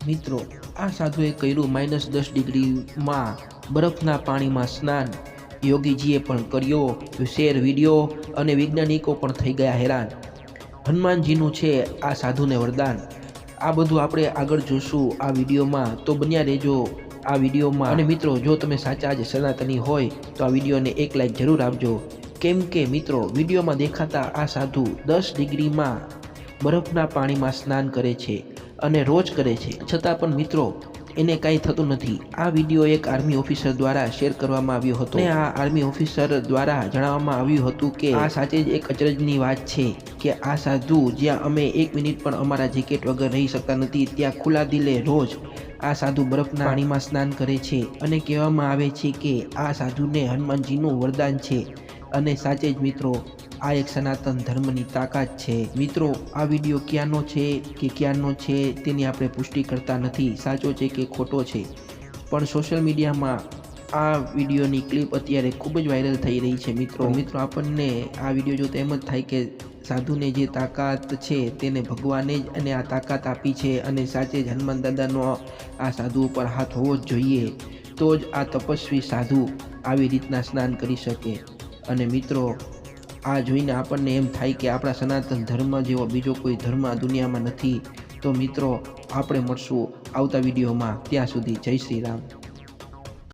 મિત્રો, આ સાધુએ કર્યું -10 ડિગ્રીમાં બરફના પાણીમાં સ્નાન. યોગીજીએ પણ કર્યો શેર વિડીયો અને વૈજ્ઞાનિકો પણ થઈ ગયા હેરાન. હનુમાનજીનું છે આ સાધુને વરદાન. આ બધું આપણે આગળ જોશું આ વિડીયોમાં, તો બન્યા રહેજો આ વિડીયોમાં. અને મિત્રો, જો તમે સાચા જ સનાતની હોય તો આ વિડીયોને એક લાઈક જરૂર આપજો. કેમ કે મિત્રો, વિડીયોમાં દેખાતા આ સાધુ 10 ડિગ્રીમાં બરફના પાણીમાં સ્નાન કરે છે અને રોજ કરે છે, છતાં પણ મિત્રો એને કાંઈ થતું નથી. આ વિડીયો એક આર્મી ઓફિસર દ્વારા શેર કરવામાં આવ્યો હતો અને આ આર્મી ઓફિસર દ્વારા જણાવવામાં આવ્યું હતું કે આ સાચે જ એક અચરજની વાત છે કે આ સાધુ જ્યાં અમે 1 મિનિટ પણ અમારા જેકેટ વગર રહી શકતા નથી, ત્યાં ખુલ્લા દિલે રોજ આ સાધુ બરફના પાણીમાં સ્નાન કરે છે. અને કહેવામાં આવે છે કે આ સાધુને હનુમાનજીનું વરદાન છે. અને સાચે જ મિત્રો, આ એક સનાતન ધર્મની તાકાત છે. મિત્રો, આ વિડીયો ક્યાંનો છે કે ક્યાંનો છે તેની આપણે પુષ્ટિ કરતા નથી, સાચો છે કે ખોટો છે, પણ સોશિયલ મીડિયામાં આ વિડીયોની ક્લિપ અત્યારે ખૂબ જ વાયરલ થઈ રહી છે. મિત્રો આપણને આ વિડીયો જોતા એમ જ થાય કે સાધુને જે તાકાત છે તેને ભગવાને જ અને આ તાકાત આપી છે. અને સાચે જ હનુમાન દાદાનો આ સાધુ ઉપર હાથ હોવો જ જોઈએ, તો જ આ તપસ્વી સાધુ આવી રીતના સ્નાન કરી શકે. અને મિત્રો, આ જોઈને આપણને એમ થાય કે આપણા સનાતન ધર્મ જેવો બીજો કોઈ ધર્મ આ દુનિયામાં નથી. તો મિત્રો, આપણે મળશું આવતા વિડીયોમાં. ત્યાં સુધી જય શ્રી રામ.